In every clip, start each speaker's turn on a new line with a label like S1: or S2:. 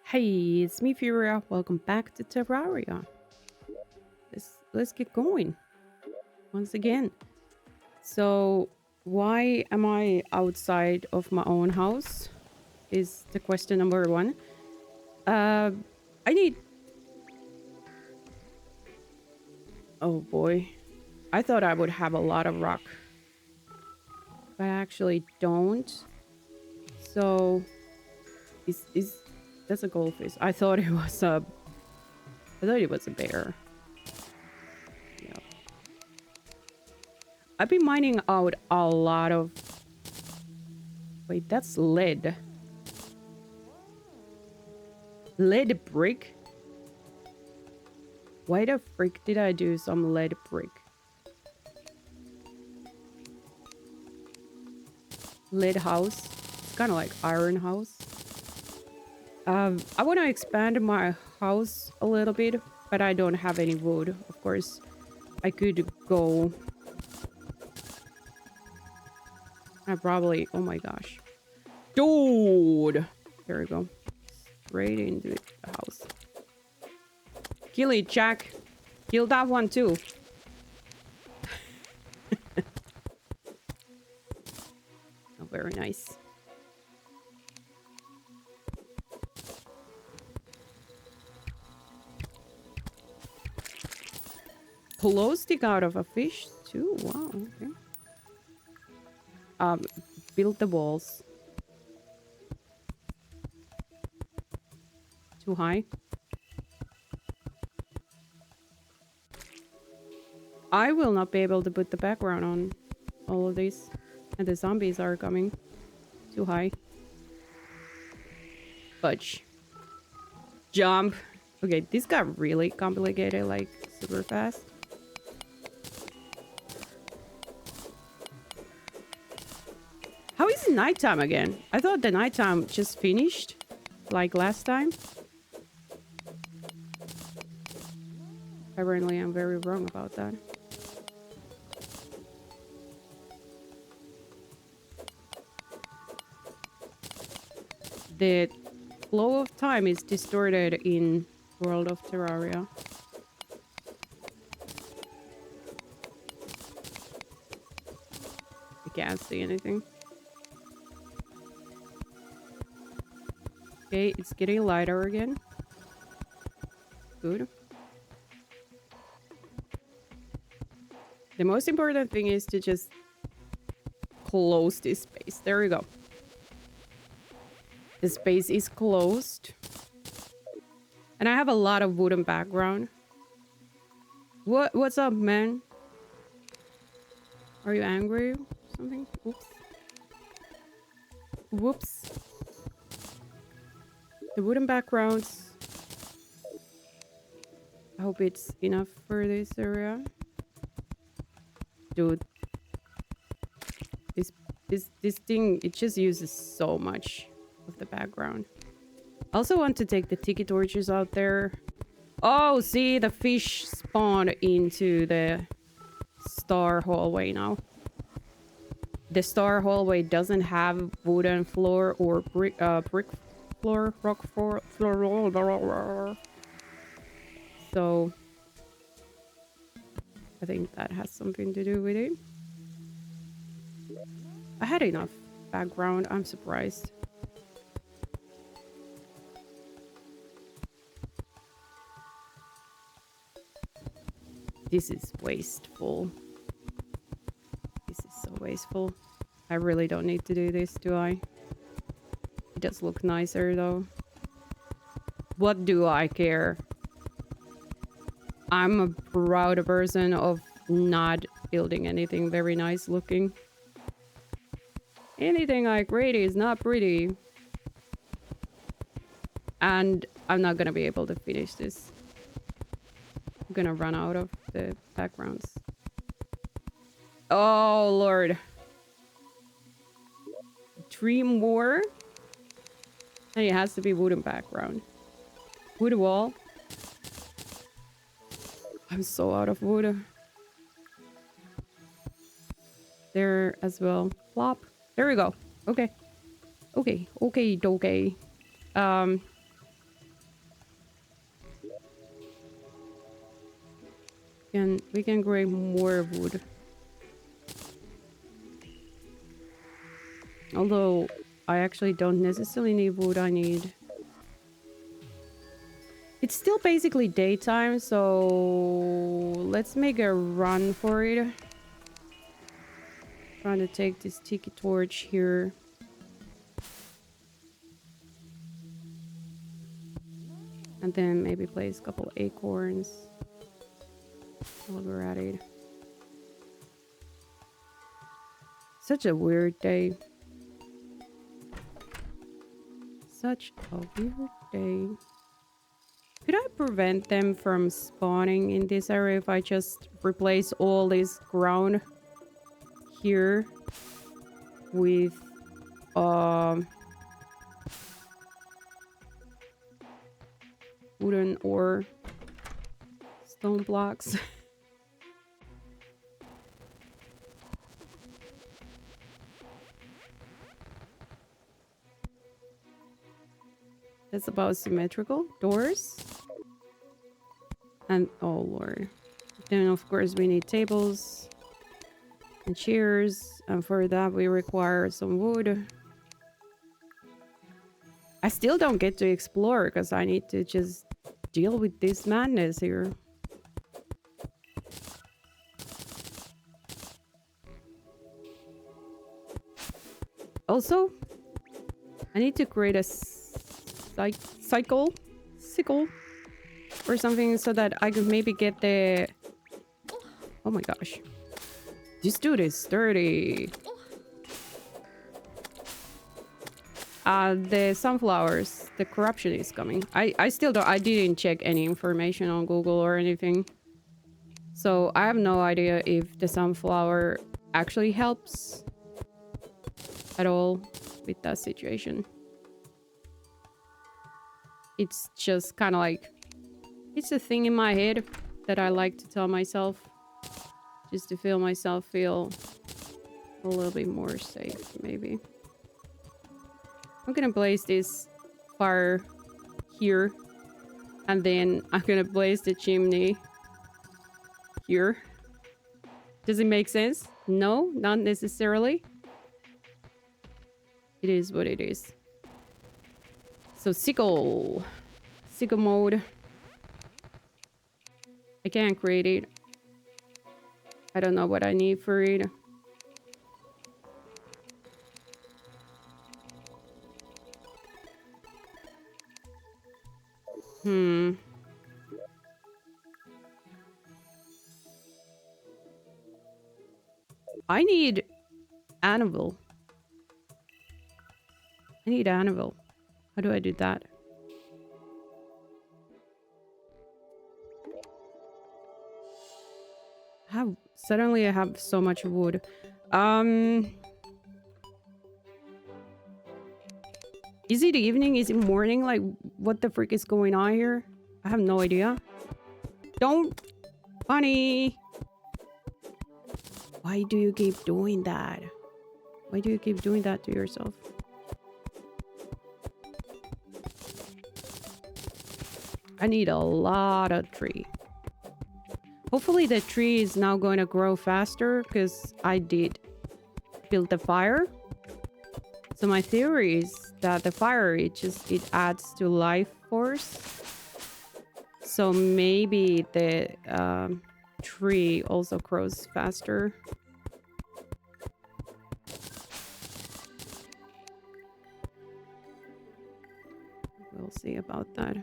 S1: Hey, it's me, Furia. Welcome back to Terraria. Let's get going once again. So, why am I outside of my own house? Is the question number one. Uh, I need. Oh boy, I thought I would have a lot of rock, but I actually don't. So, is that's a goldfish? I thought it was a. I thought it was a bear. Yeah. I've been mining out a lot of. Wait, that's lead. Lead brick? Why the frick did I do some lead brick? Lead house? It's kind of like iron house. I want to expand my house a little bit, but I don't have any wood. Of course, I could go. I probably. Oh my gosh. Dude! There we go. Straight into the house. Kill it, Jack. Kill that one too. Oh, very nice. Glow stick out of a fish too. Wow. Okay. Um, build the walls. Too high. I will not be able to put the background on all of these. And the zombies are coming. Too high. Fudge. Jump. Okay, this got really complicated, like super fast. How is it nighttime again? I thought the nighttime just finished, like last time. Apparently, I'm very wrong about that. The flow of time is distorted in World of Terraria. I can't see anything. Okay, it's getting lighter again. Good. The most important thing is to just close this space. There we go. The space is closed. And I have a lot of wooden background. What's up, man? Are you angry or something? Oops. Whoops. The wooden backgrounds. I hope it's enough for this area. Dude. This thing, it just uses so much of the background. I also want to take the tiki torches out there. Oh, see, the fish spawn into the star hallway now. The star hallway doesn't have wooden floor or brick floor, rock floor. So I think that has something to do with it. I had enough background. I'm surprised. This is wasteful. This is so wasteful. I really don't need to do this, do I? It does look nicer though. What do I care? I'm a proud person of not building anything very nice looking. Anything I create is not pretty. And I'm not gonna be able to finish this. I'm gonna run out of the backgrounds. Oh, Lord. 3 more? And it has to be wooden background. Wood wall. I'm so out of wood. There as well. Plop. There we go. Okay. Okay. Okay. Okay. We can grab more wood. Although I actually don't necessarily need wood, I need... It's still basically daytime, so let's make a run for it. Trying to take this tiki torch here. And then maybe place a couple acorns while we're at it. Such a weird day. Such a weird day. Could I prevent them from spawning in this area if I just replace all this ground here with wooden or stone blocks? That's about symmetrical doors. And oh lord. Then of course we need tables and chairs, and for that we require some wood. I still don't get to explore because I need to just deal with this madness here. Also, I need to create a sickle or something so that I could maybe get the... Oh my gosh. This dude is sturdy. The sunflowers, the corruption is coming. I still don't... I didn't check any information on Google or anything. So I have no idea if the sunflower actually helps at all with that situation. It's just kind of like... It's a thing in my head that I like to tell myself. Just to feel myself feel a little bit more safe, maybe. I'm gonna place this fire here. And then I'm gonna place the chimney here. Does it make sense? No, not necessarily. It is what it is. So sickle mode. I can't create it. I don't know what I need for it. I need anvil. I need anvil. How do I do that? Suddenly I have so much wood. Is it evening? Is it morning? Like, what the frick is going on here? I have no idea. Don't... Bunny! Why do you keep doing that? Why do you keep doing that to yourself? I need a lot of tree. Hopefully the tree is now going to grow faster because I did build the fire. So my theory is that the fire, it adds to life force. So maybe the tree also grows faster. We'll see about that.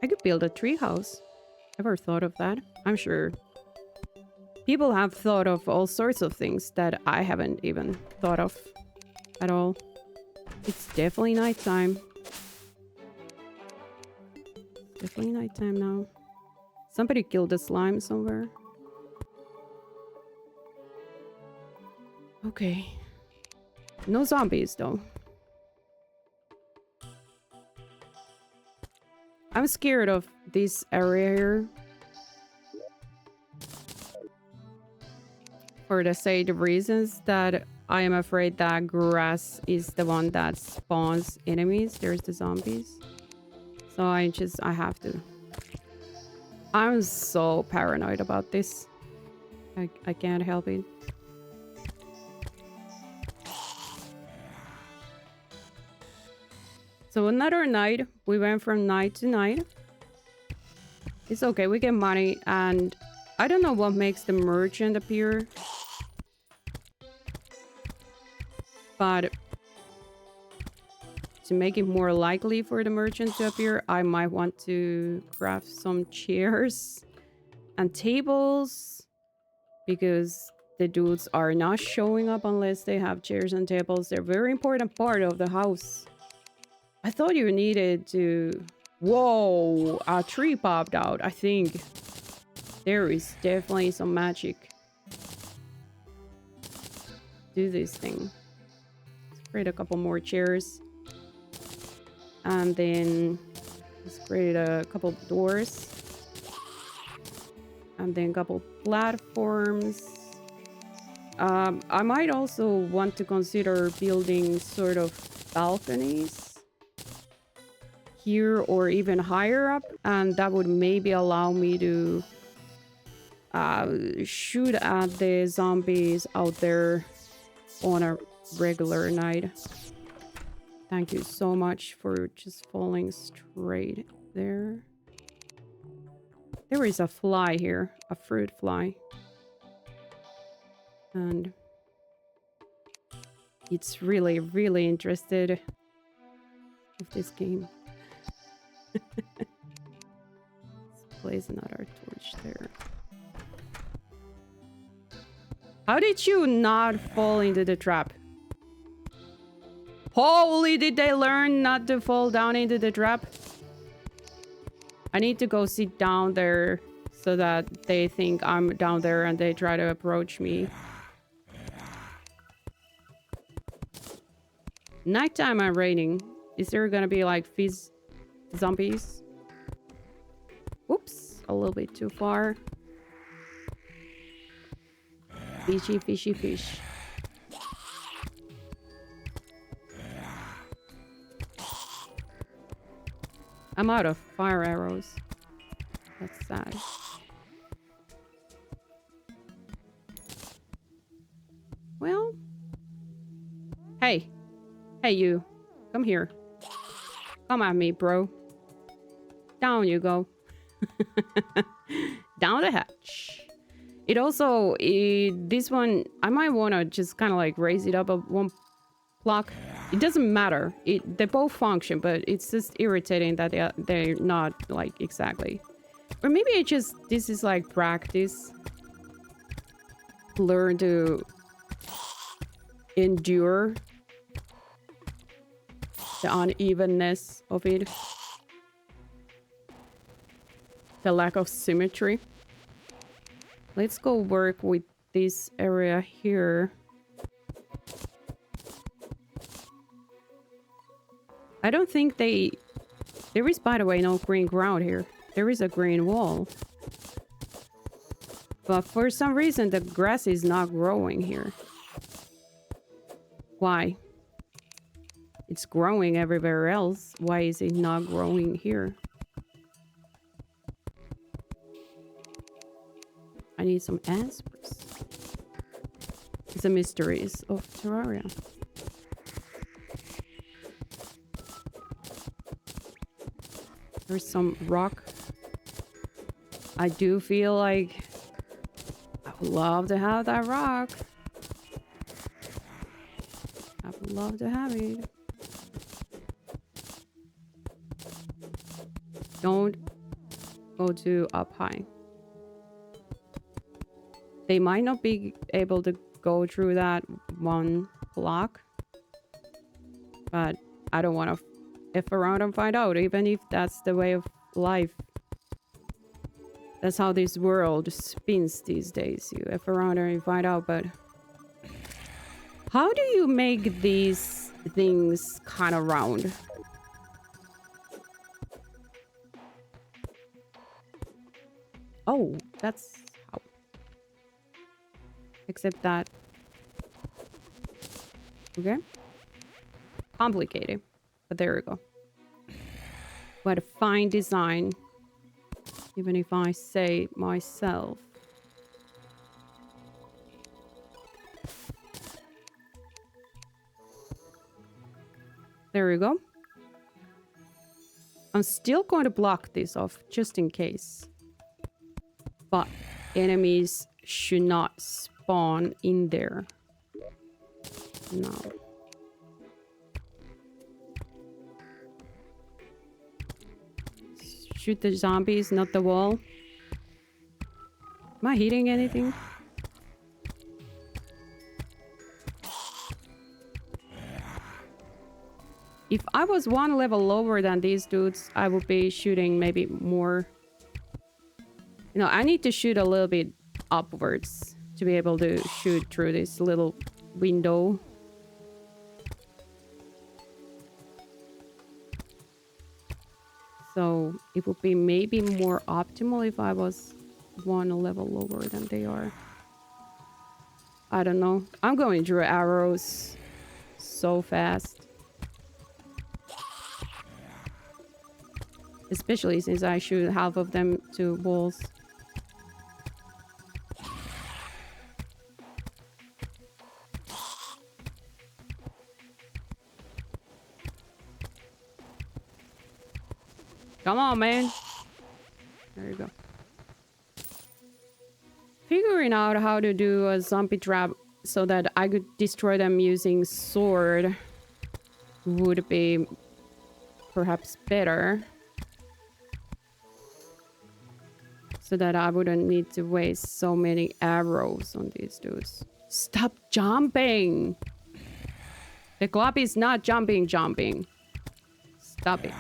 S1: I could build a tree house. Ever thought of that? I'm sure people have thought of all sorts of things that I haven't even thought of at all. It's definitely nighttime. Definitely nighttime now. Somebody killed a slime somewhere. Okay. No zombies though. I'm scared of this area here. For the same reasons that I am afraid that grass is the one that spawns enemies. There's the zombies. So I have to. I'm so paranoid about this. I can't help it. So another night. We went from night to night. It's okay. We get money. And I don't know what makes the merchant appear. But to make it more likely for the merchant to appear, I might want to craft some chairs and tables, because the dudes are not showing up unless they have chairs and tables. They're a very important part of the house. I thought you needed to... Whoa! A tree popped out. I think there is definitely some magic. Do this thing. Let's create a couple more chairs. And then let's create a couple doors. And then a couple platforms. I might also want to consider building sort of balconies here or even higher up, and that would maybe allow me to shoot at the zombies out there on a regular night. Thank you so much for just falling straight there. There is a fly here, a fruit fly. And it's really, really interested with this game. Let's place another torch there. How did you not fall into the trap? Holy, did they learn not to fall down into the trap? I need to go sit down there so that they think I'm down there and they try to approach me. Nighttime and raining. Is there gonna be like fizz zombies? Whoops, a little bit too far. Fishy, fishy, fish. I'm out of fire arrows. That's sad. Well. Hey. Hey, you. Come here. Come at me, bro. Down you go. Down the hatch. It also... this one... I might want to just kind of like raise it up a one block. It doesn't matter. They both function, but it's just irritating that they're not like exactly. Or maybe it just... This is like practice. Learn to endure the unevenness of it. The lack of symmetry. Let's go work with this area here. I don't think they... There is, by the way, no green ground here. There is a green wall. But for some reason, the grass is not growing here. Why? It's growing everywhere else. Why is it not growing here? I need some answers. It's the mysteries of Terraria. There's some rock. I do feel like I would love to have that rock. I would love to have it. Don't go too up high. They might not be able to go through that one block. But I don't want to F around and find out, even if that's the way of life. That's how this world spins these days. You F around and you find out, but... How do you make these things kind of round? Oh, that's how. Except that Okay. Complicated. But there we go. What a fine design. Even if I say it myself. There we go. I'm still going to block this off just in case. But enemies should not spawn in there. No. Shoot the zombies, not the wall. Am I hitting anything? If I was one level lower than these dudes, I would be shooting maybe more. You know, I need to shoot a little bit upwards to be able to shoot through this little window. So it would be maybe more optimal if I was one level lower than they are. I don't know. I'm going through arrows so fast. Especially since I shoot half of them to walls. Come on, man. There you go. Figuring out how to do a zombie trap so that I could destroy them using sword would be perhaps better. So that I wouldn't need to waste so many arrows on these dudes. Stop jumping! The club is not jumping. Stop it.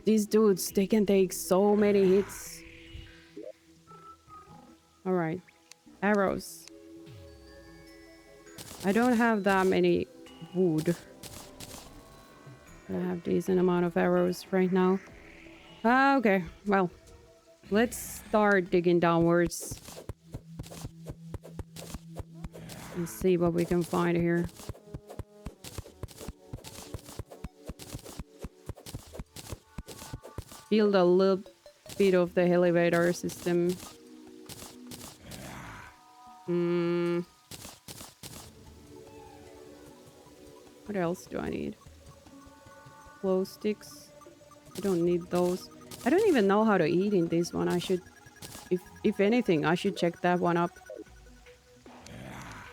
S1: These dudes, they can take so many hits. Alright. Arrows. I don't have that many wood. I have a decent amount of arrows right now. Okay, well, let's start digging downwards. And see what we can find here. Build a little bit of the elevator system. What else do I need? Glow sticks. I don't need those. I don't even know how to eat in this one. I should, if anything, I should check that one up.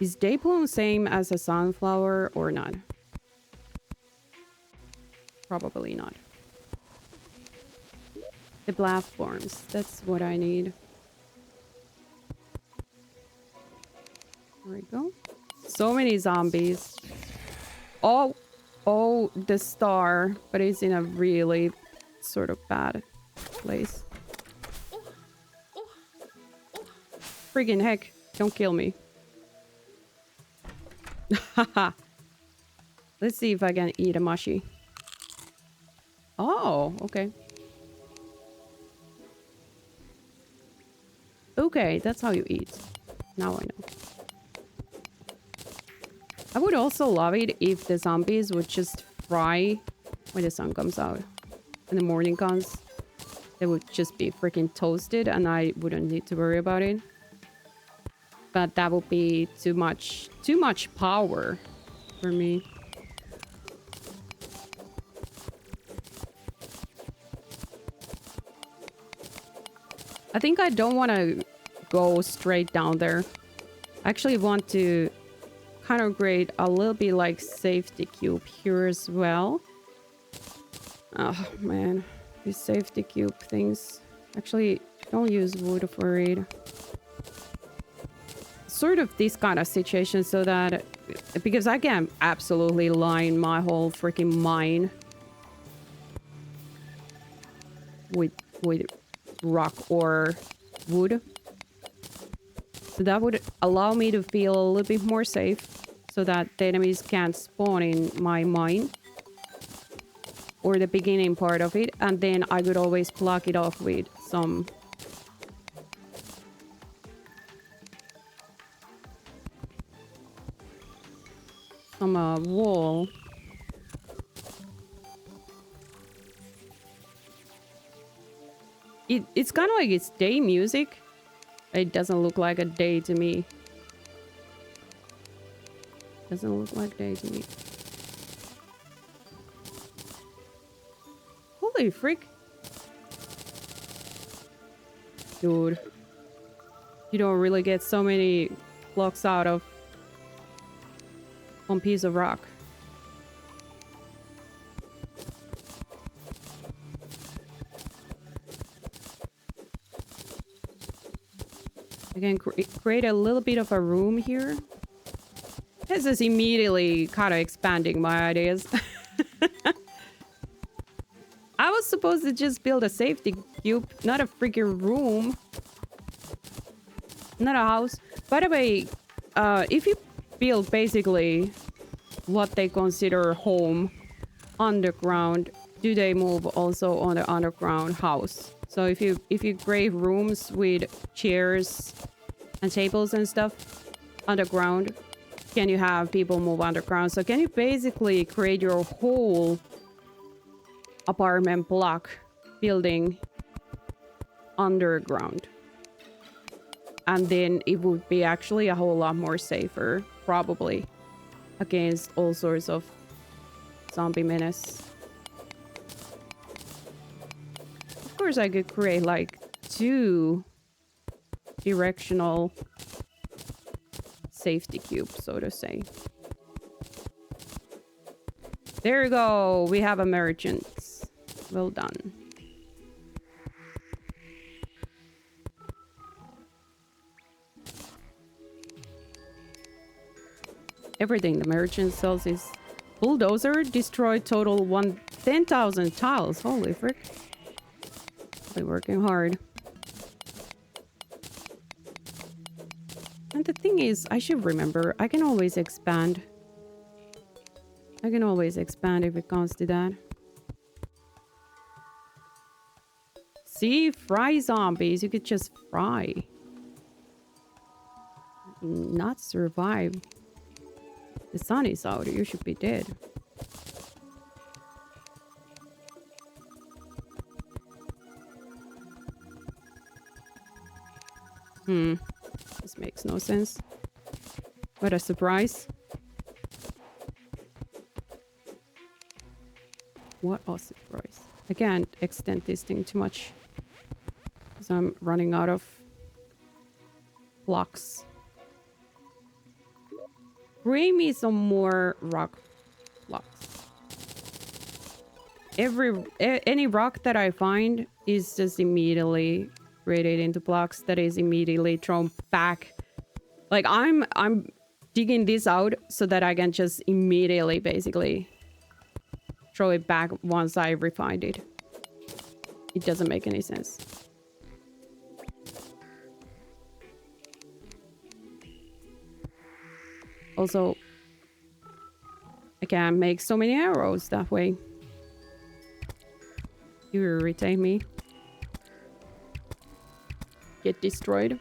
S1: Is Dayplum same as a sunflower or not? Probably not. The platforms. That's what I need. There we go. So many zombies. Oh, the star, but it's in a really sort of bad place. Friggin' heck, don't kill me. Haha. Let's see if I can eat a mushy. Oh, okay. Okay, that's how you eat. Now I know. I would also love it if the zombies would just fry when the sun comes out. When the morning comes, they would just be freaking toasted and I wouldn't need to worry about it. But that would be too much power for me. I think I don't want to go straight down there. I actually want to kind of create a little bit like safety cube here as well. Oh man, these safety cube things. Actually, don't use wood for it. Sort of this kind of situation so that, because I can absolutely line my whole freaking mine with rock or wood. So that would allow me to feel a little bit more safe so that the enemies can't spawn in my mine or the beginning part of it, and then I could always block it off with some some wall. It's kind of like it's day music. It doesn't look like a day to me. Doesn't look like day to me. Holy frick. Dude. You don't really get so many blocks out of one piece of rock. I can create a little bit of a room here. This is immediately kind of expanding my ideas. I was supposed to just build a safety cube, not a freaking room. Not a house. By the way, if you build basically what they consider home underground, do they move also on the underground house? So if you create rooms with chairs and tables and stuff underground, can you have people move underground? So can you basically create your whole apartment block building underground? And then it would be actually a whole lot more safer, probably, against all sorts of zombie menace. Of course, I could create like 2 directional safety cubes, so to say. There you go. We have a merchant. Well done. Everything the merchant sells is bulldozer. Destroyed total 10,000 tiles. Holy frick. They're working hard. And the thing is, I should remember, I can always expand. I can always expand if it comes to that. See? Fry zombies. You could just fry. Not survive. The sun is out. You should be dead. This makes no sense. What a surprise. What a surprise. I can't extend this thing too much, because I'm running out of blocks. Bring me some more rock blocks. Any rock that I find is just immediately created into blocks that is immediately thrown back. Like I'm digging this out so that I can just immediately basically throw it back once I refined it. It doesn't make any sense. Also, I can make so many arrows that way. You irritate me. Get destroyed.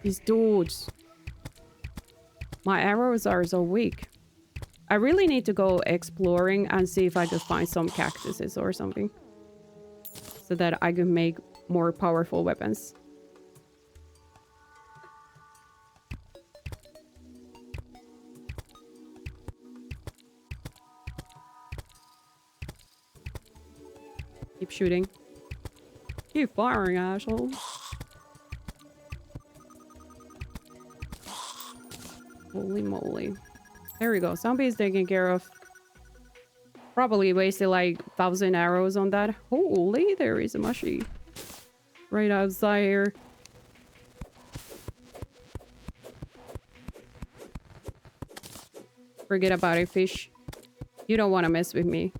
S1: These dudes. My arrows are so weak. I really need to go exploring and see if I could find some cactuses or something, so that I can make more powerful weapons. Keep shooting. Keep firing, asshole. Holy moly. There we go. Zombie is taken care of. Probably wasted like 1,000 arrows on that. Holy, there is a mushy right outside here. Forget about it, fish. You don't want to mess with me.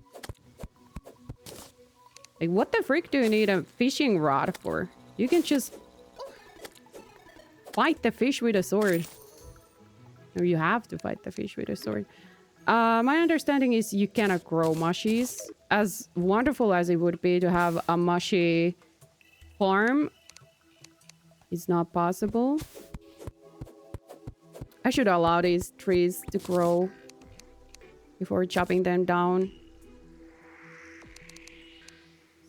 S1: Like, what the frick do you need a fishing rod for? You can just fight the fish with a sword. No, you have to fight the fish with a sword. My understanding is you cannot grow mushies. As wonderful as it would be to have a mushy farm, it's not possible. I should allow these trees to grow before chopping them down.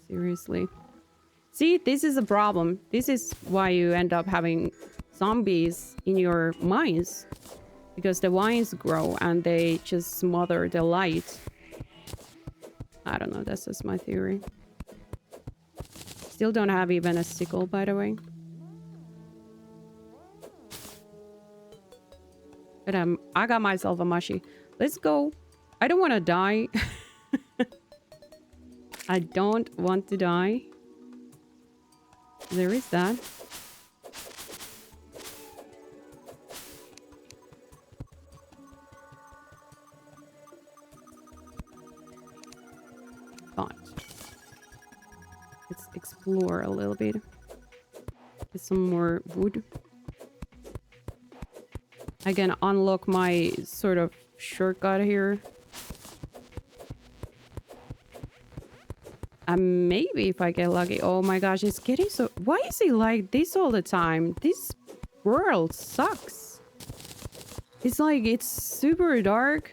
S1: Seriously. See, this is a problem. This is why you end up having zombies in your mines. Because the vines grow and they just smother the light. I don't know, that's just my theory. Still don't have even a sickle, by the way. But I got myself a mushy. Let's go. I don't want to die. I don't want to die. There is that. But let's explore a little bit. Get some more wood. I can unlock my sort of shortcut here. And maybe if I get lucky. Oh my gosh, it's getting so... Why is it like this all the time? This world sucks. It's like it's super dark.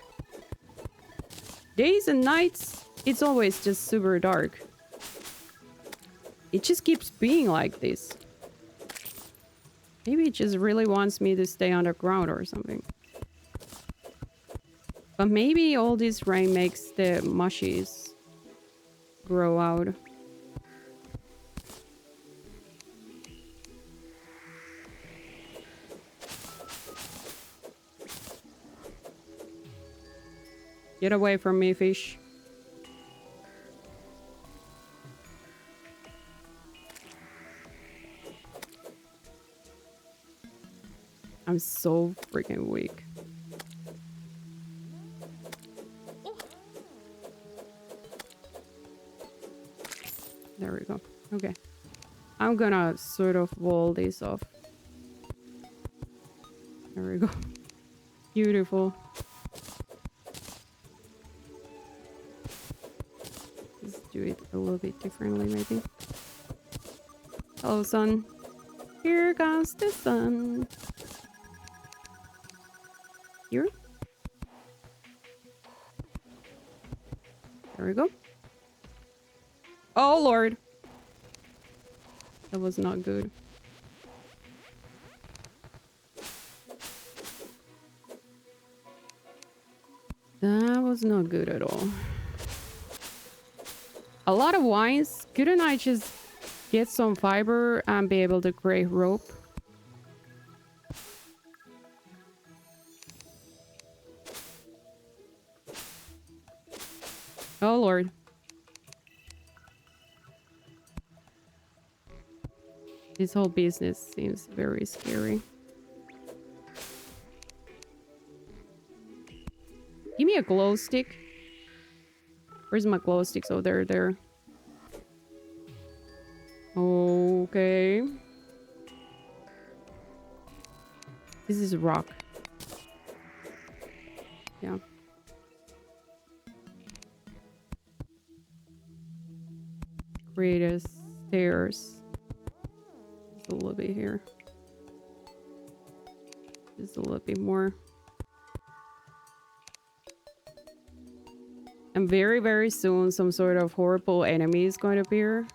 S1: Days and nights, it's always just super dark. It just keeps being like this. Maybe it just really wants me to stay underground or something. But maybe all this rain makes the mushies grow out. Get away from me, fish. I'm so freaking weak. There we go. Okay. I'm gonna sort of wall this off. There we go. Beautiful. Let's do it a little bit differently, maybe. Hello, sun. Here comes the sun. Here. There we go. Oh, Lord. That was not good. That was not good at all. A lot of wines. Couldn't I just get some fiber and be able to create rope? Oh, Lord. This whole business seems very scary. Give me a glow stick. Where's my glow sticks? Oh, they're there. Okay. This is rock. Yeah. Create a stairs. Just a little bit here. Just a little bit more. And very, very soon, some sort of horrible enemy is going to appear.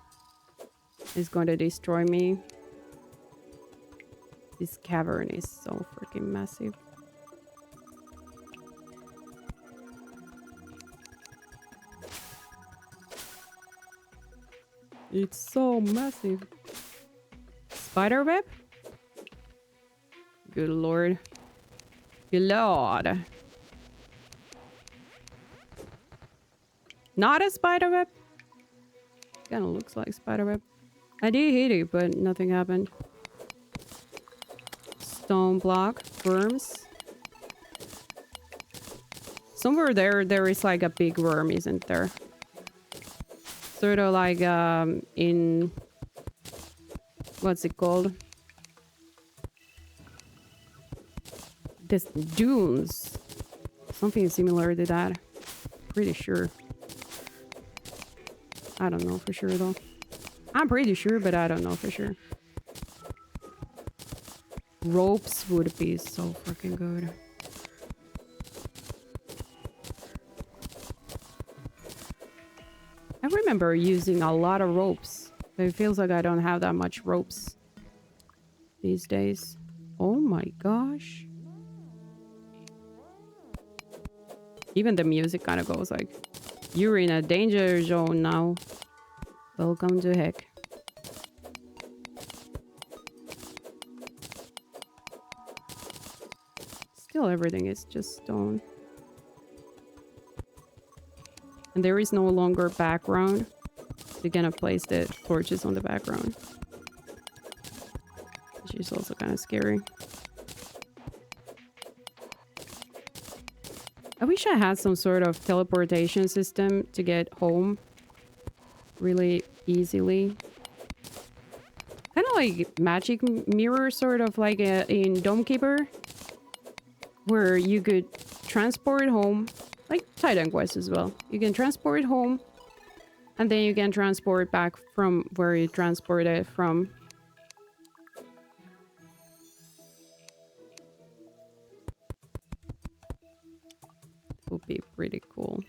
S1: It's going to destroy me. This cavern is so freaking massive. It's so massive. Spider web? Good lord. Good lord. Not a spider web? Kinda looks like spider web. I did hit it, but nothing happened. Stone block. Worms. Somewhere there is like a big worm, isn't there? Sort of like in... What's it called? This dunes. Something similar to that. Pretty sure. I don't know for sure though. I'm pretty sure, but I don't know for sure. Ropes would be so freaking good. I remember using a lot of ropes. But it feels like I don't have that much ropes these days. Oh my gosh. Even the music kind of goes like, you're in a danger zone now. Welcome to heck. Still, everything is just stone. And there is no longer background. You're gonna place the torches on the background. Which is also kind of scary. I wish I had some sort of teleportation system to get home really easily. Kind of like magic mirror, sort of like in Domekeeper, where you could transport home, like Titan Quest as well. You can transport home, and then you can transport back from where you transported from. Would be pretty cool.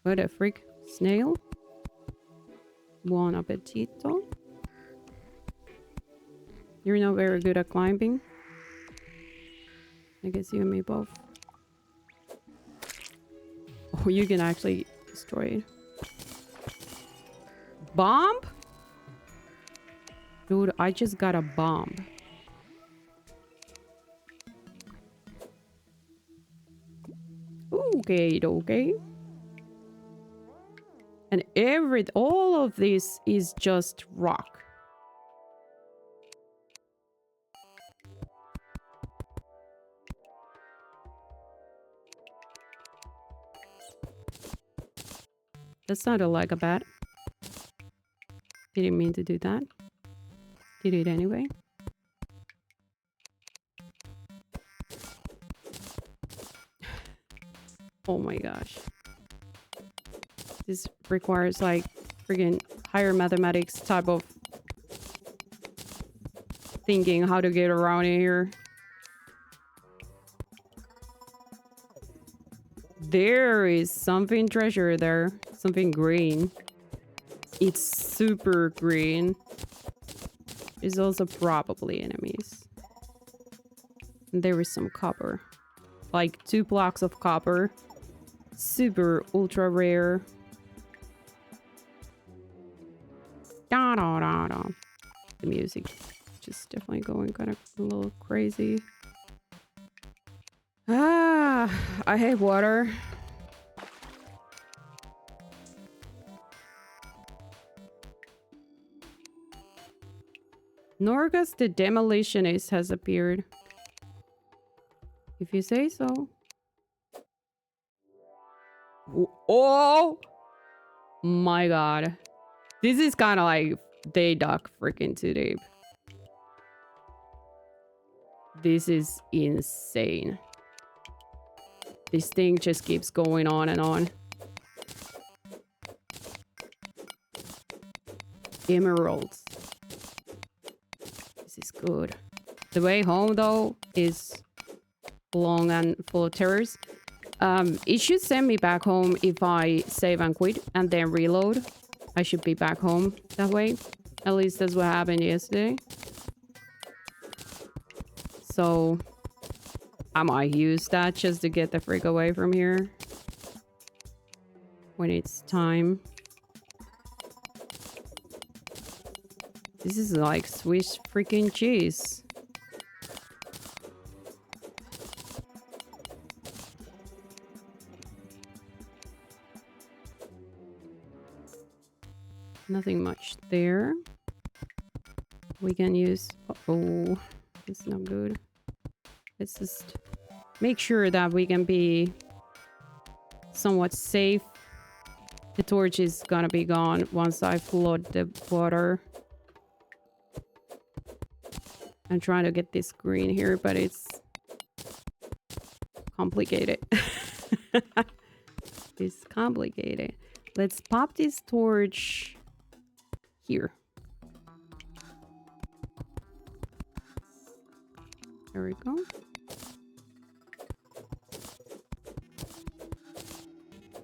S1: What a freak. Snail? Buon appetito. You're not very good at climbing. I guess you and me both. Oh, you can actually destroy it. Bomb? Dude, I just got a bomb. Okay, okay. And all of this is just rock. That sounded like a bat. Didn't mean to do that. Did it anyway. Oh my gosh. This requires like friggin' higher mathematics type of thinking how to get around here. There is something treasure there. Something green. It's super green. There's also probably enemies. And there is some copper. Like 2 blocks of copper. Super ultra rare. Da da da da. The music just definitely going kind of a little crazy. Ah, I hate water. Norgus the Demolitionist has appeared. If you say so. Oh my god. This is kind of like they dug freaking too deep. This is insane. This thing just keeps going on and on. Emeralds. This is good. The way home, though, is long and full of terrors. It should send me back home if I save and quit and then reload. I should be back home that way. At least that's what happened yesterday. So I might use that just to get the freak away from here when it's time. This is like Swiss freaking cheese. Nothing much there. We can use... Uh-oh. It's not good. Let's just make sure that we can be somewhat safe. The torch is gonna be gone once I flood the water. I'm trying to get this green here, but it's complicated. It's complicated. Let's pop this torch here. There we go.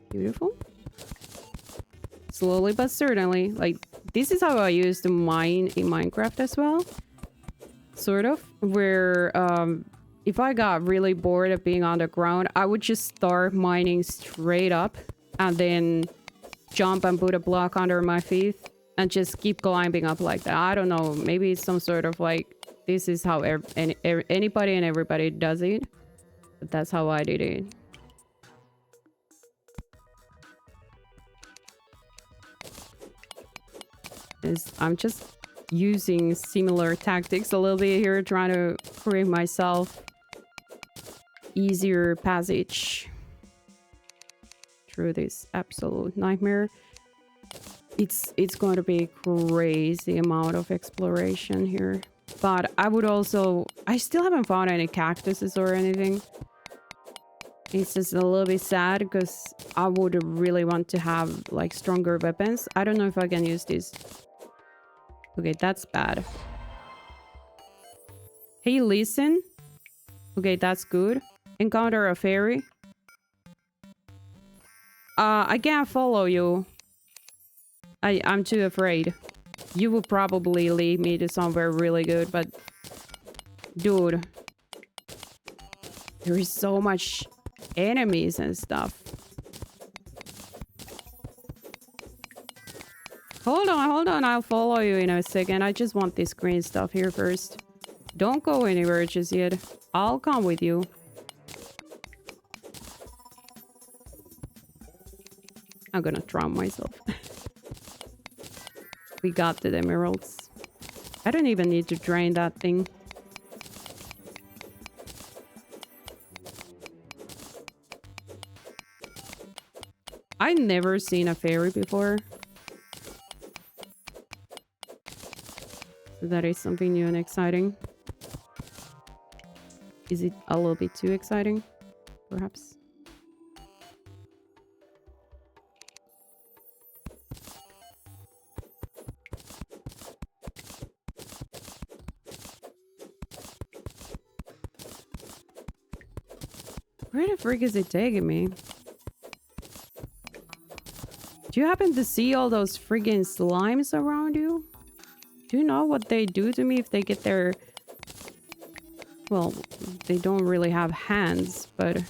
S1: Beautiful. Slowly but certainly. Like, this is how I used to mine in Minecraft as well. Sort of. Where, if I got really bored of being on the ground, I would just start mining straight up. And then jump and put a block under my feet. And just keep climbing up like that. I don't know. Maybe it's some sort of like... This is how anybody and everybody does it. But that's how I did it. I'm just using similar tactics a little bit here, trying to create myself easier passage through this absolute nightmare. It's going to be a crazy amount of exploration here. But I would also... I still haven't found any cactuses or anything. It's just a little bit sad because I would really want to have like stronger weapons. I don't know if I can use this. Okay, that's bad. Hey, listen. Okay, that's good. Encounter a fairy. I can't follow you. I'm too afraid. You will probably lead me to somewhere really good, but... Dude. There is so much enemies and stuff. Hold on. I'll follow you in a second. I just want this green stuff here first. Don't go anywhere just yet. I'll come with you. I'm gonna drown myself. We got the emeralds. I don't even need to drain that thing. I've never seen a fairy before. So that is something new and exciting. Is it a little bit too exciting? Perhaps. Where the frick is it taking me? Do you happen to see all those friggin' slimes around you? Do you know what they do to me if they get their... Well, they don't really have hands, but...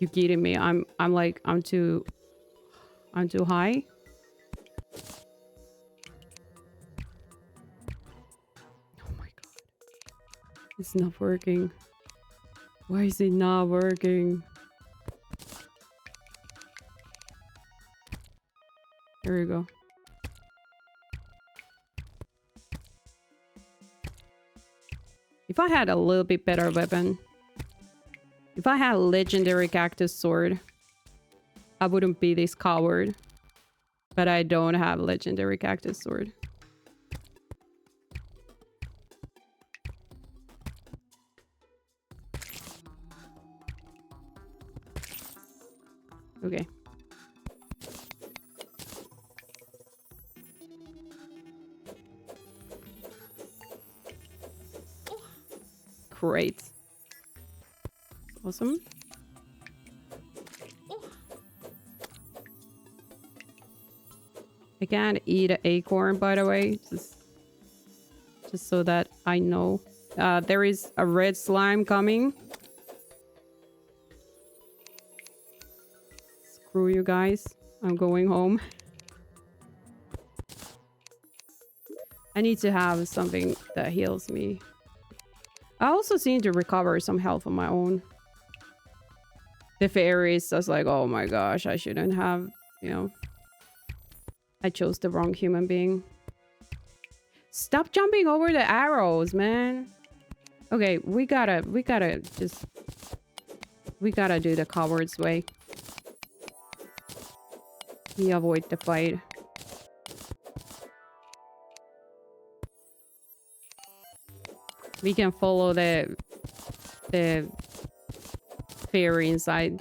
S1: You kidding me? I'm too high. Oh my god. It's not working. Why is it not working? There we go. If I had a little bit better weapon, if I had a legendary cactus sword, I wouldn't be this coward. But I don't have a legendary cactus sword. Okay. Great. Awesome. I can't eat an acorn, by the way. Just so that I know. There is a red slime coming. Screw you guys. I'm going home. I need to have something that heals me. I also seem to recover some health on my own. The fairies, I was like, oh my gosh, I shouldn't have, you know. I chose the wrong human being. Stop jumping over the arrows, man. Okay, we gotta do the coward's way. We avoid the fight. We can follow the fairy inside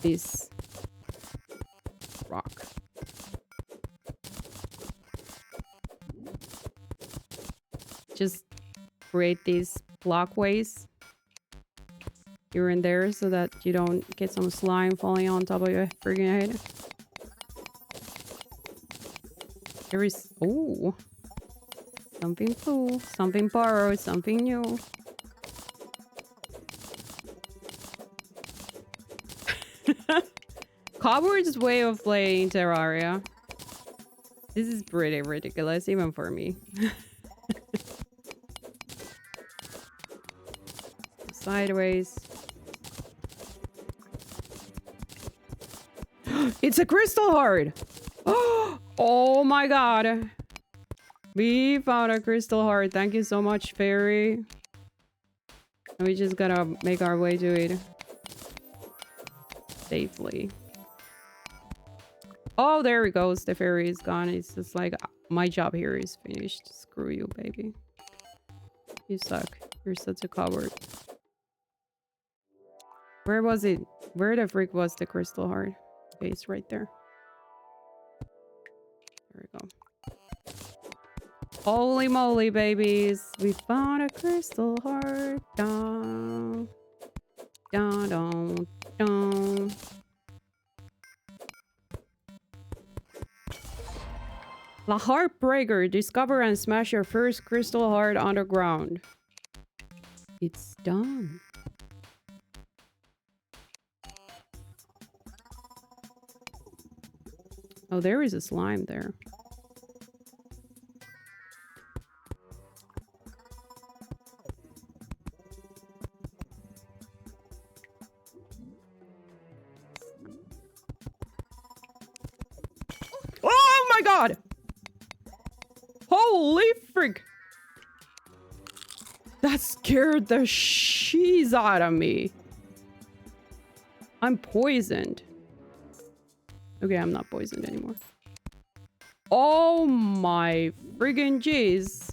S1: this rock. Just create these blockways here and there so that you don't get some slime falling on top of your freaking head. There is... Oh! Something cool. Something borrowed. Something new. Cobward's way of playing Terraria. This is pretty ridiculous, even for me. Sideways. It's a crystal heart! Oh my god! We found a crystal heart. Thank you so much, fairy. And we just gotta make our way to it safely. Oh, there it goes. The fairy is gone. It's just like, my job here is finished. Screw you, baby. You suck. You're such a coward. Where was it? Where the freak was the crystal heart? Okay, it's right there. There we go. Holy moly, babies. We found a crystal heart. Dun, dun, dun, dun. La Heartbreaker. Discover and smash your first crystal heart underground. It's done. Oh, there is a slime there. Oh my god! Holy freak! That scared the sheez out of me. I'm poisoned. Okay, I'm not poisoned anymore. Oh my friggin' jeez.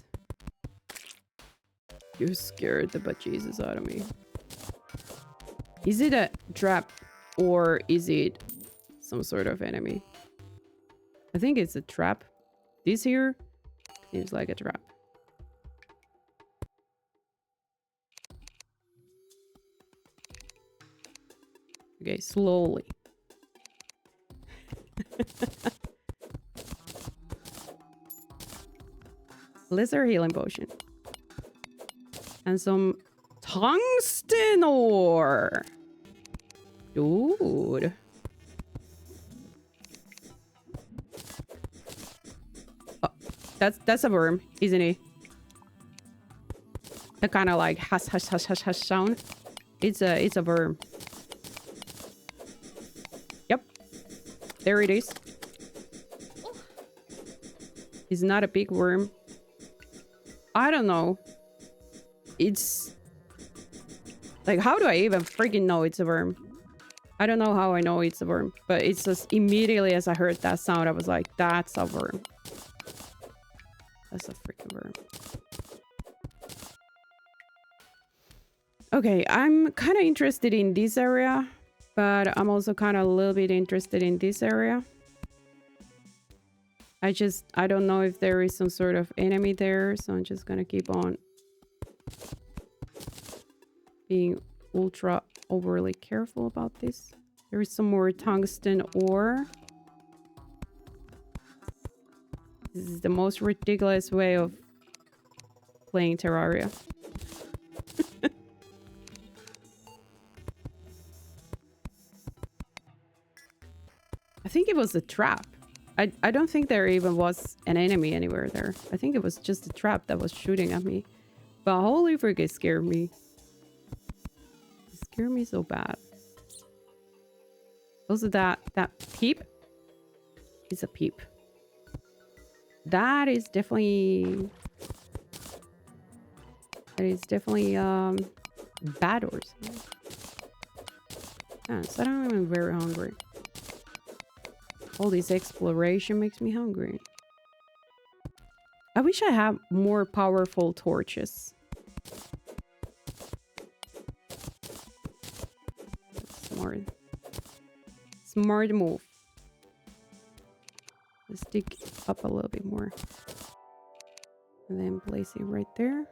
S1: You scared the bejesus out of me. Is it a trap or is it some sort of enemy? I think it's a trap. This here seems like a trap. Okay, slowly. Lizard healing potion. And some tungsten ore. Dude. Oh, that's a worm, isn't it? The kind of like hush hush hush hush hush sound. It's a worm. Yep. There it is. It's not a big worm. I don't know. It's like, how do I even freaking know it's a worm? I don't know how I know it's a worm, but it's just immediately as I heard that sound, I was like, that's a worm. That's a freaking worm. Okay, I'm kind of interested in this area, but I'm also kind of a little bit interested in this area. I don't know if there is some sort of enemy there, so I'm just gonna keep on being ultra overly careful about this. There is some more tungsten ore. This is the most ridiculous way of playing Terraria. I think it was a trap. I don't think there even was an enemy anywhere there. I think it was just a trap that was shooting at me. But holy frick, it scared me. It scared me so bad. Also, that peep is a peep. That is definitely bad or something. Yeah, so I'm even very hungry. All this exploration makes me hungry. I wish I had more powerful torches. Smart. Smart move. Let's dig up a little bit more. And then place it right there.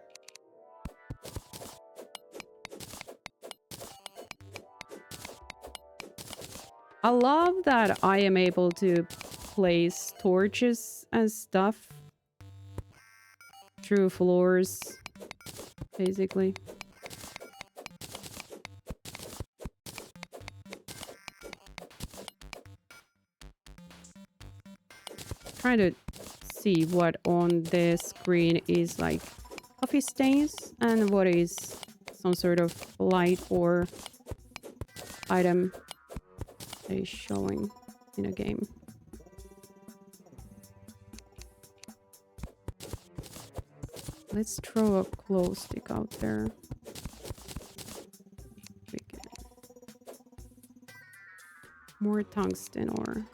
S1: I love that I am able to place torches and stuff through floors, basically. Trying to see what on the screen is like coffee stains and what is some sort of light or item that is showing in a game. Let's throw a glow stick out there. More tungsten ore.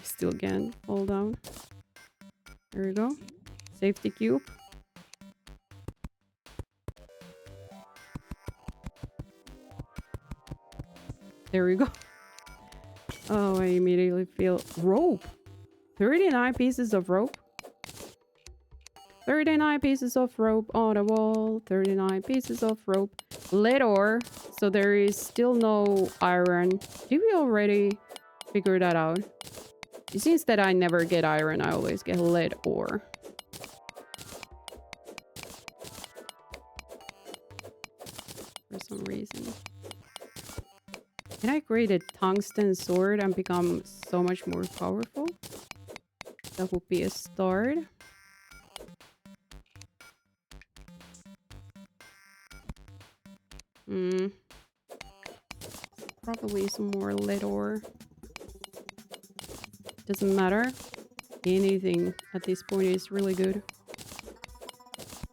S1: Still again, fall down. There we go. Safety cube. There we go. Oh, I immediately feel rope. 39 pieces of rope. 39 pieces of rope on the wall. 39 pieces of rope. Lead ore. So there is still no iron. Did we already figure that out? It seems that I never get iron. I always get lead ore. For some reason. Can I create a tungsten sword and become so much more powerful? That would be a start. Probably some more lead ore. Doesn't matter. Anything at this point is really good.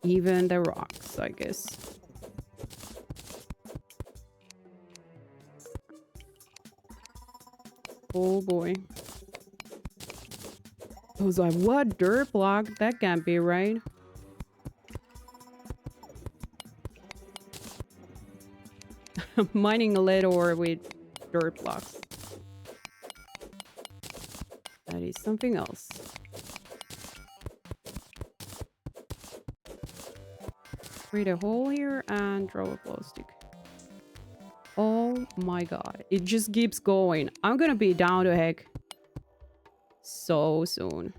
S1: Even the rocks, I guess. Oh boy. I was like, what? Dirt block? That can't be right. Mining lead ore with dirt blocks. That is something else. Create a hole here and throw a glow stick. Oh my god. It just keeps going. I'm gonna be down to heck so soon.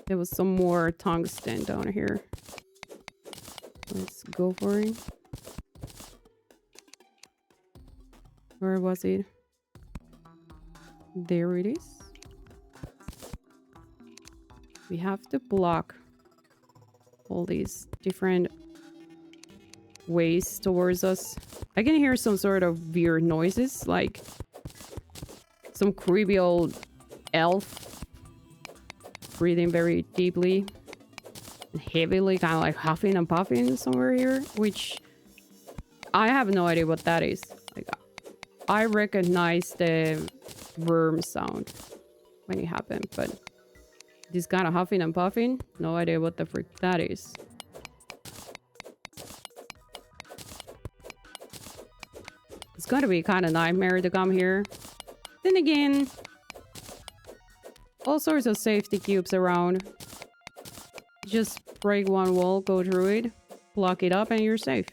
S1: There was some more tungsten down here. Let's go for it. Where was it? There it is. We have to block all these different ways towards us. I can hear some sort of weird noises, like some creepy old elf breathing very deeply and heavily, kind of like huffing and puffing somewhere here, which I have no idea what that is. Like, I recognize the worm sound when it happened, but this kind of huffing and puffing, no idea what the frick that is. It's gonna be kind of nightmare to come here. Then again, all sorts of safety cubes around. Just break one wall, go through it, block it up, and you're safe.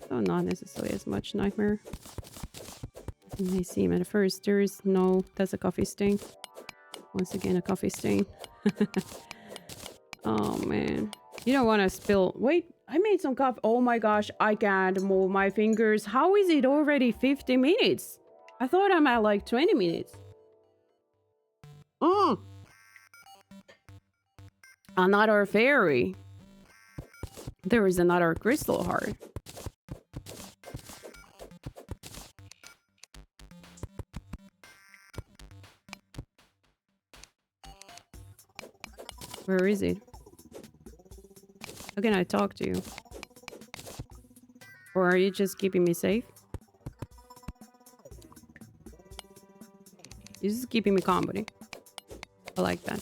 S1: So not necessarily as much nightmare. It may seem at first. There is no... That's a coffee stain. Once again, a coffee stain. Oh, man. You don't want to spill... Wait, I made some coffee. Oh my gosh, I can't move my fingers. How is it already 50 minutes? I thought I'm at like 20 minutes. Another fairy. There is another crystal heart. Where is it? How can I talk to you? Or are you just keeping me safe? You're just keeping me company. I like that.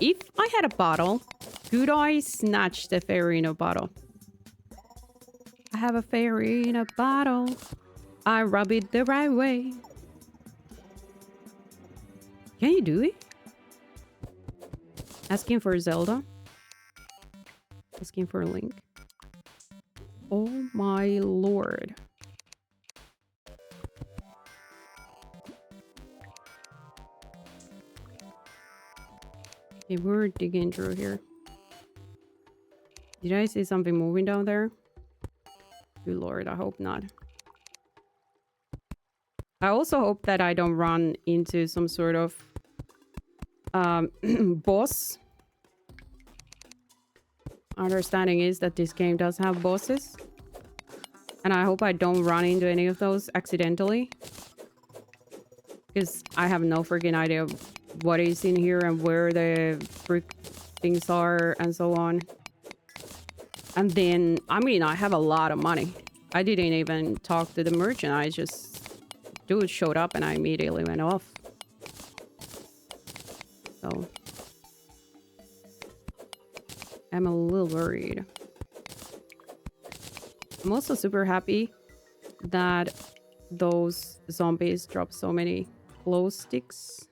S1: If I had a bottle, could I snatch the fairy in a bottle? I have a fairy in a bottle. I rub it the right way. Can you do it? Asking for Zelda. Asking for Link. Oh my lord. Okay, we're digging through here. Did I see something moving down there? Good lord, I hope not. I also hope that I don't run into some sort of boss. Understanding is that this game does have bosses. And I hope I don't run into any of those accidentally. Because I have no freaking idea what is in here and where the frick things are and so on. And then, I mean, I have a lot of money. I didn't even talk to the merchant. I just... Dude showed up and I immediately went off. So... I'm a little worried. I'm also super happy that those zombies drop so many glow sticks.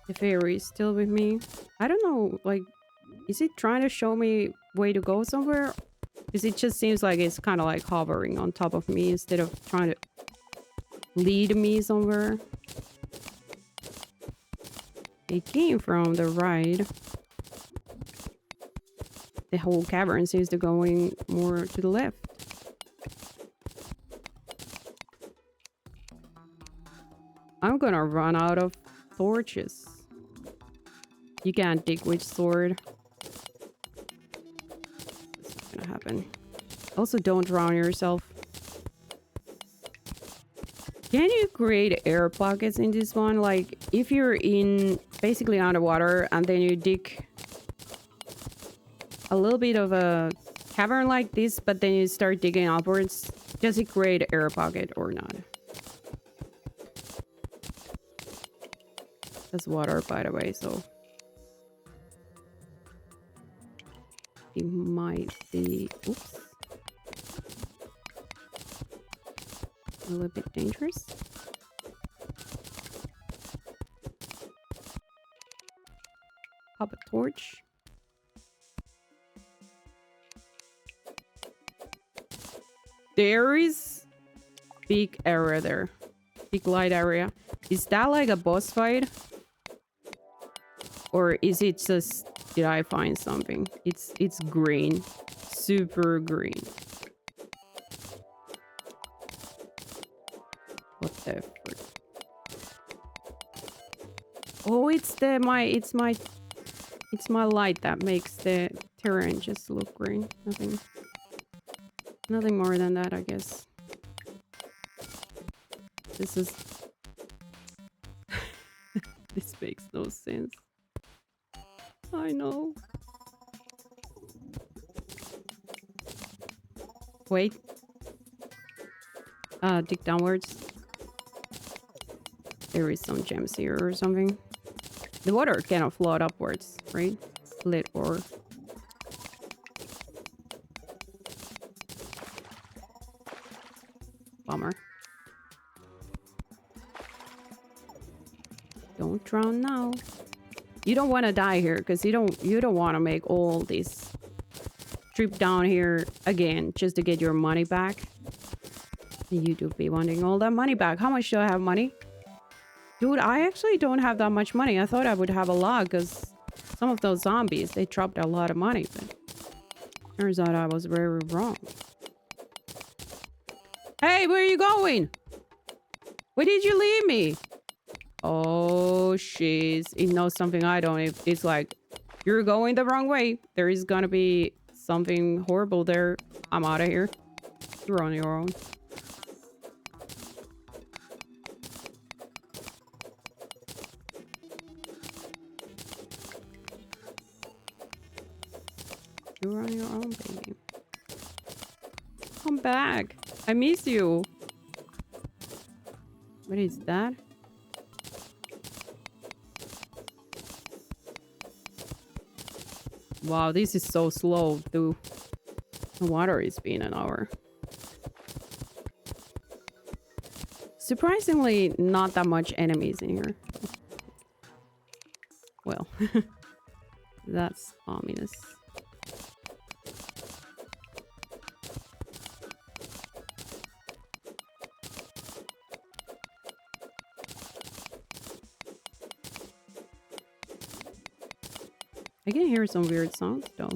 S1: The fairy is still with me. I don't know, like, is it trying to show me way to go somewhere? Because it just seems like it's kind of like hovering on top of me instead of trying to lead me somewhere. It came from the right. The whole cavern seems to going more to the left. I'm gonna run out of torches. You can't dig with sword. This is gonna happen. Also, don't drown yourself. Can you create air pockets in this one? Like, if you're in basically underwater and then you dig a little bit of a cavern like this, but then you start digging upwards, does it create air pocket or not? That's water, by the way, so it might be, oops, a little bit dangerous. Pop a torch. There is big area there. Big light area. Is that like a boss fight? Or is it just... Did I find something? It's green. Super green. What the frick? Oh, it's my light that makes the terrain just look green. Nothing more than that, I guess. This is... This makes no sense. I know. Wait. Dig downwards. There is some gems here or something. The water cannot float upwards, right? Lit or... Bummer. Don't drown now. You don't want to die here because you don't want to make all this trip down here again just to get your money back. You do be wanting all that money back. How much do I have money? Dude, I actually don't have that much money. I thought I would have a lot because some of those zombies, they dropped a lot of money, but turns out I was very wrong. Hey, where are you going? Where did you leave me? Oh, shiz. It knows something I don't. It's like, you're going the wrong way. There is gonna be something horrible there. I'm out of here. You're on your own. You're on your own, baby. Come back. I miss you. What is that? Wow, this is so slow, too. The water is being an hour. Surprisingly, not that much enemies in here. Well, that's ominous. I can hear some weird sounds though.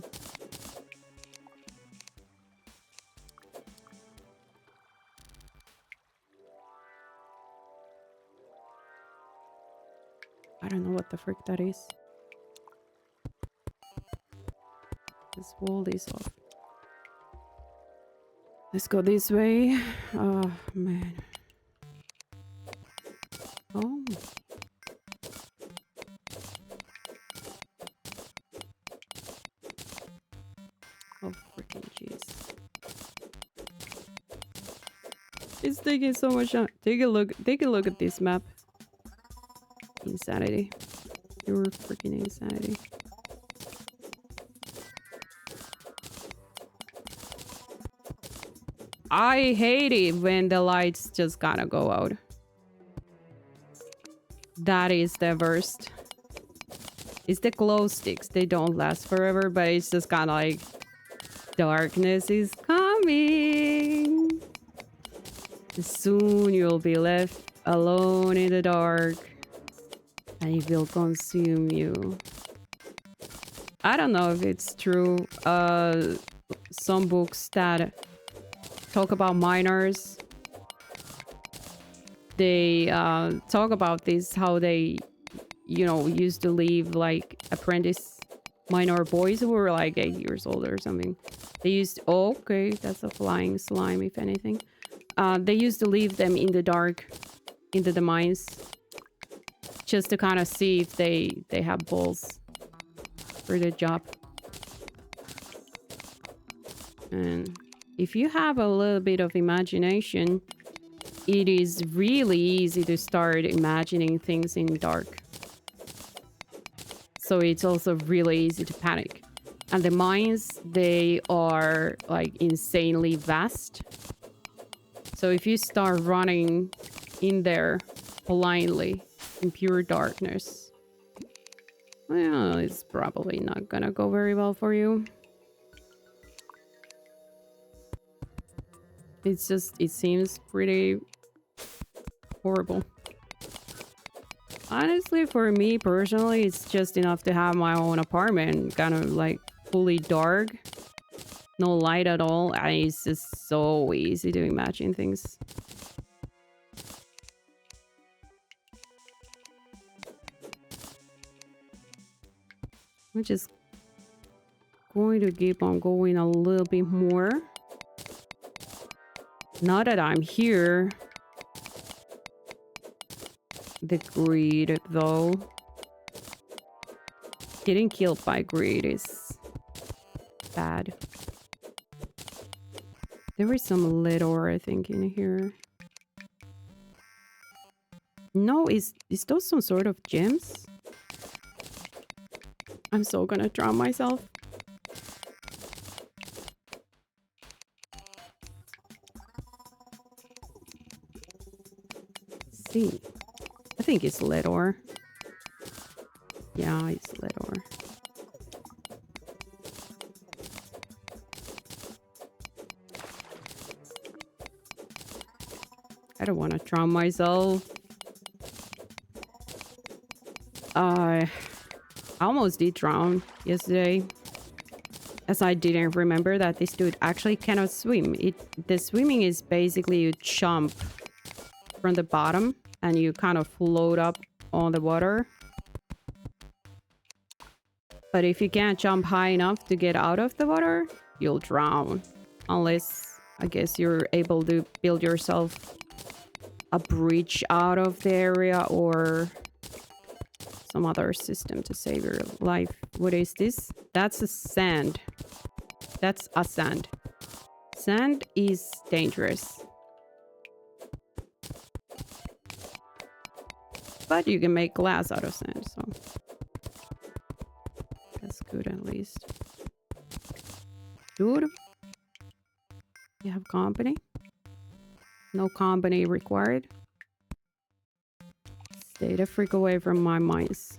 S1: I don't know what the frick that is. Let's wall this off. Let's go this way. Oh, man. Oh. Oh, freaking jeez. It's taking so much time. Take a look at this map. Insanity. Pure freaking insanity. I hate it when the lights just gotta go out. That is the worst. It's the glow sticks. They don't last forever, but it's just kind of like darkness is coming. Soon you'll be left alone in the dark and it will consume you. I don't know if it's true. Some books that talk about miners, they talk about this, how they, you know, used to leave like apprentice minor boys who were like 8 years old or something. They used to, oh, okay, that's a flying slime if anything. They used to leave them in the dark into the mines just to kind of see if they have balls for the job. And if you have a little bit of imagination, it is really easy to start imagining things in dark. So it's also really easy to panic. And the mines, they are like insanely vast. So if you start running in there blindly in pure darkness, well, it's probably not gonna go very well for you. It's just, it seems pretty horrible. Honestly, for me personally, it's just enough to have my own apartment, kind of like fully dark, no light at all, and it's just so easy to imagine things. I'm just going to keep on going a little bit more. Now that I'm here, the greed though, getting killed by greed is bad. There is some lead ore, I think, in here. No, is those some sort of gems? I'm so gonna drown myself. See, I think it's lead ore. Yeah, it's lead ore. I don't want to drown myself. I almost did drown yesterday, as I didn't remember that this dude actually cannot swim. The swimming is basically you jump from the bottom and you kind of float up on the water. But if you can't jump high enough to get out of the water, you'll drown. Unless, I guess, you're able to build yourself a bridge out of the area or some other system to save your life. What is this? That's a sand. That's a sand. Sand is dangerous. But you can make glass out of sand, so that's good at least. Dude, you have company? No company required. Stay the freak away from my mines.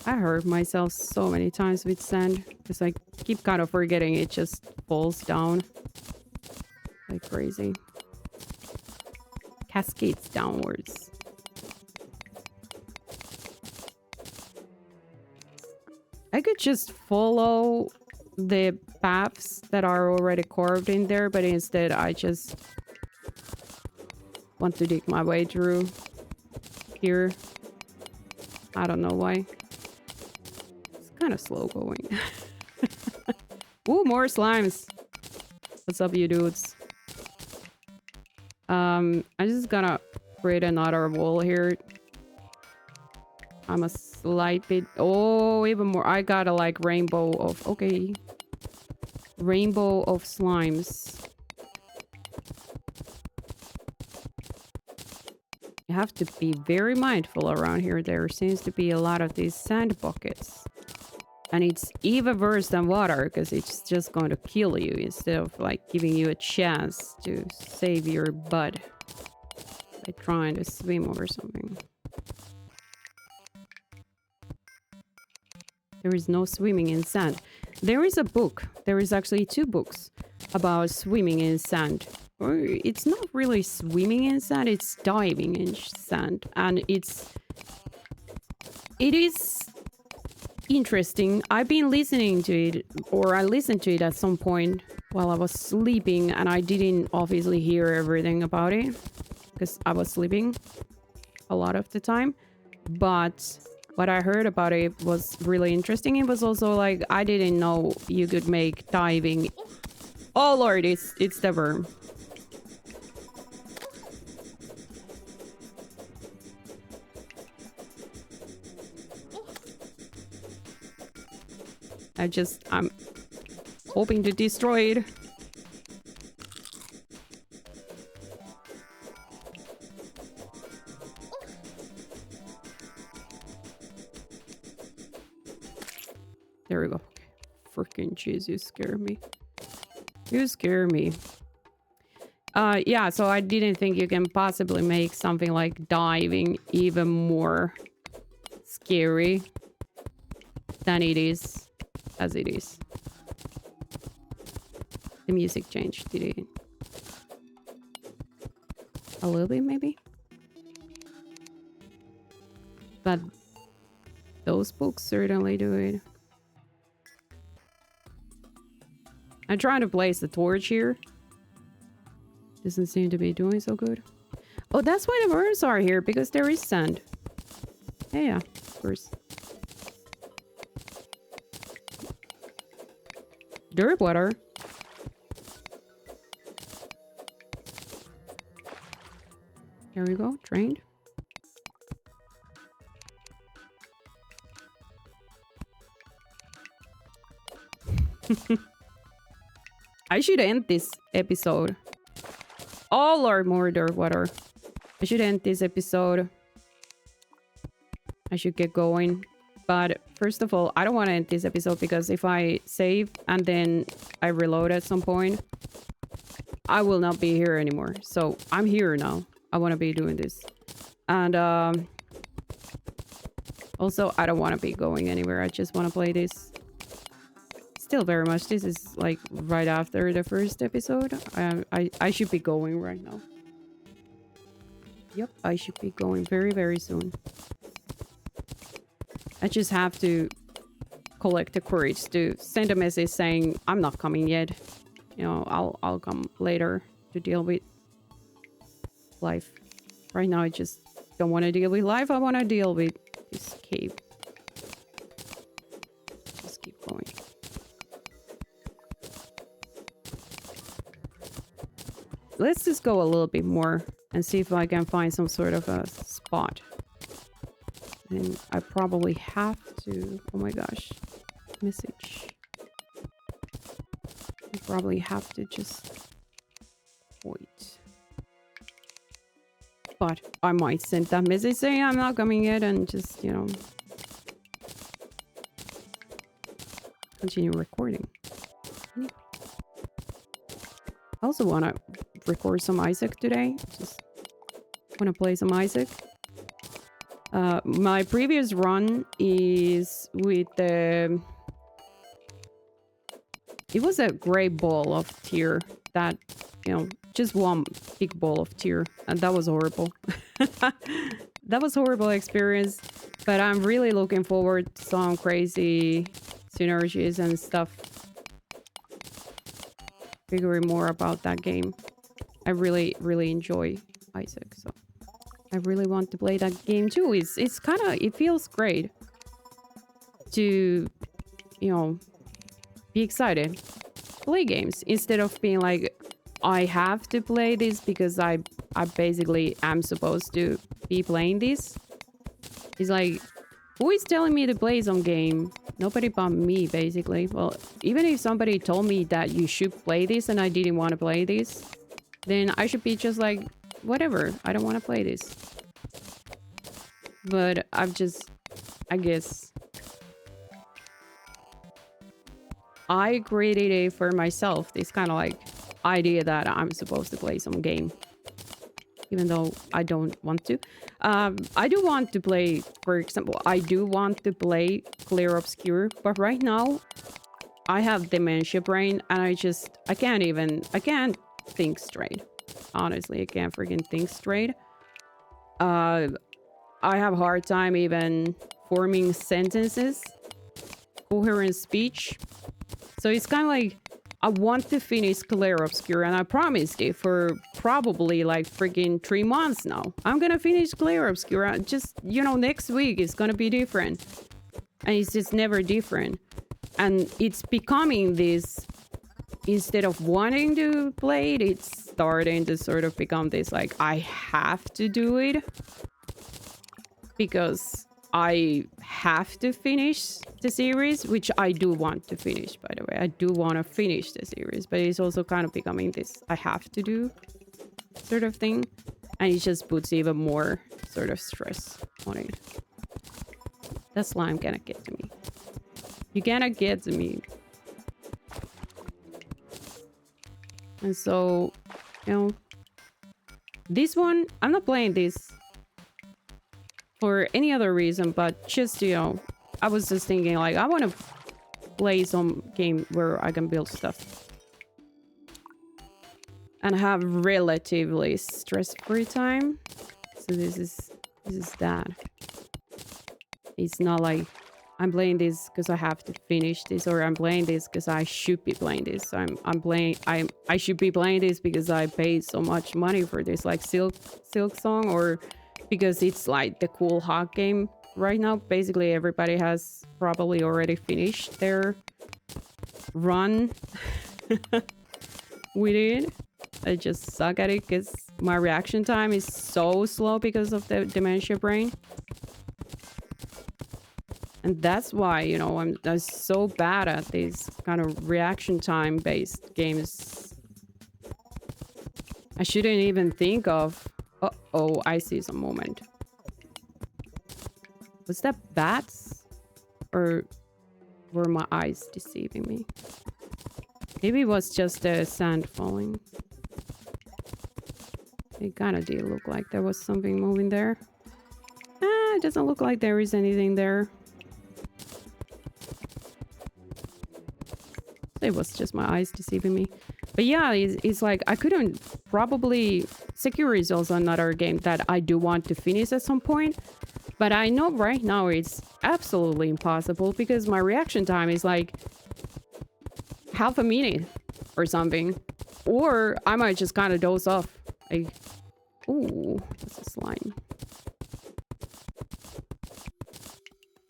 S1: I hurt myself so many times with sand because I keep kind of forgetting it just falls down like crazy. Cascades downwards. I could just follow the paths that are already carved in there, but instead I just want to dig my way through here. I don't know why. It's kind of slow going. Ooh, more slimes. What's up, you dudes? I'm just gonna create another wall here. I'm a slight bit... Oh, even more. I got a, like, rainbow of... Okay. Rainbow of slimes. You have to be very mindful around here. There seems to be a lot of these sand buckets. And it's even worse than water, because it's just going to kill you instead of, like, giving you a chance to save your butt by trying to swim or something. There is no swimming in sand. There is a book. There is actually 2 books about swimming in sand. Or it's not really swimming in sand, it's diving in sand. And it is interesting. I've been listening to it, or I listened to it at some point while I was sleeping, and I didn't obviously hear everything about it because I was sleeping a lot of the time. But what I heard about it was really interesting. It was also like, I didn't know you could make diving... Oh lord, it's the worm. I'm hoping to destroy it. There we go. Freaking jeez, you scare me. You scare me. Yeah, so I didn't think you can possibly make something like diving even more scary than it is as it is. The music changed, did it? A little bit, maybe? But those books certainly do it. I'm trying to place the torch here. Doesn't seem to be doing so good. Oh, that's why the worms are here, because there is sand. Yeah, of course. Dirt water. There we go, drained. I should end this episode. Oh lord, more dirt water. I should end this episode. I should get going. But first of all, I don't want to end this episode because if I save and then I reload at some point, I will not be here anymore. So I'm here now. I want to be doing this. And also, I don't want to be going anywhere. I just want to play this. Still very much. This is like right after the first episode. I should be going right now. Yep, I should be going very, very soon. I just have to collect the courage to send a message saying I'm not coming yet. You know, I'll come later to deal with life. Right now, I just don't want to deal with life. I want to deal with this cave. Just keep going. Let's just go a little bit more and see if I can find some sort of a spot And I probably have to... Oh my gosh. Message. I probably have to just wait. But I might send that message saying I'm not coming yet and just, you know, continue recording. Anyway. I also want to record some Isaac today. Just want to play some Isaac. My previous run is with the... It was a gray ball of tear that, you know, just one big ball of tear. And that was horrible. That was a horrible experience. But I'm really looking forward to some crazy synergies and stuff. Figuring more about that game. I really, really enjoy Isaac, so I really want to play that game too. It's kind of... It feels great to, you know, be excited. Play games instead of being like, I have to play this because I basically am supposed to be playing this. It's like, who is telling me to play some game? Nobody but me, basically. Well, even if somebody told me that you should play this and I didn't want to play this, then I should be just like, whatever, I don't want to play this. But I've just... I guess... I created it for myself. This kind of like idea that I'm supposed to play some game. Even though I don't want to. I do want to play, for example, I do want to play Clear Obscure. But right now, I have dementia brain and I can't think straight. Honestly, I can't freaking think straight. I have a hard time even forming sentences. Coherent speech. So it's kind of like, I want to finish Clear Obscure, and I promised it for probably like freaking 3 months now. I'm gonna finish Clear Obscure. Just, you know, next week it's gonna be different. And it's just never different. And it's becoming this, instead of wanting to play it, it's starting to sort of become this like, I have to do it. Because I have to finish the series, which I do want to finish, by the way. I do want to finish the series, but it's also kind of becoming this I have to do sort of thing. And it just puts even more sort of stress on it. That slime gonna get to me. You gonna get to me. And so, you know, this one, I'm not playing this for any other reason, but just, you know, I was just thinking like, I want to play some game where I can build stuff. And have relatively stress-free time. So this is that. It's not like I'm playing this because I have to finish this, or I'm playing this because I should be playing this. So I should be playing this because I paid so much money for this, like Silk Song, or because it's like the cool hot game right now. Basically, everybody has probably already finished their run with it. I just suck at it because my reaction time is so slow because of the dementia brain. And that's why, you know, I'm so bad at these kind of reaction time based games. I shouldn't even think of... Uh-oh, I see some moment. Was that bats? Or were my eyes deceiving me? Maybe it was just the sand falling. It kind of did look like there was something moving there. It doesn't look like there is anything there. It was just my eyes deceiving me. But yeah, it's like I couldn't probably... Sekiro is also another game that I do want to finish at some point. But I know right now it's absolutely impossible because my reaction time is like half a minute or something. Or I might just kind of doze off. Like, ooh, that's a slime.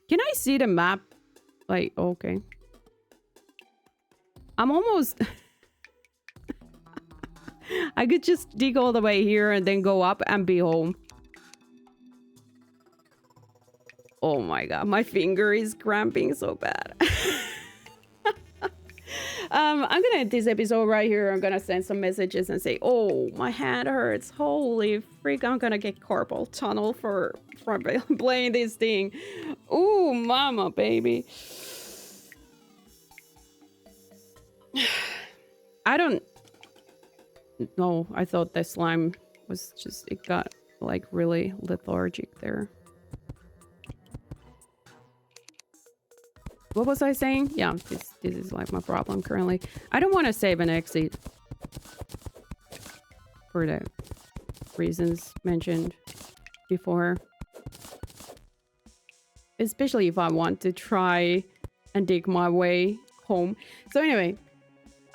S1: Can I see the map? Like, okay. I'm almost... I could just dig all the way here and then go up and be home. Oh my god, my finger is cramping so bad. I'm gonna end this episode right here. I'm gonna send some messages and say, oh, my hand hurts. Holy freak, I'm gonna get carpal tunnel for playing this thing. Ooh, mama, baby. I don't know. I thought the slime was just, it got like really lethargic there. What was I saying? Yeah, this is like my problem currently. I don't want to save and exit for the reasons mentioned before. Especially if I want to try and dig my way home. So anyway,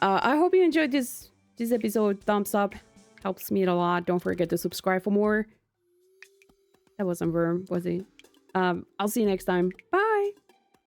S1: I hope you enjoyed this episode. Thumbs up. Helps me a lot. Don't forget to subscribe for more. That wasn't verb, was it? I'll see you next time. Bye!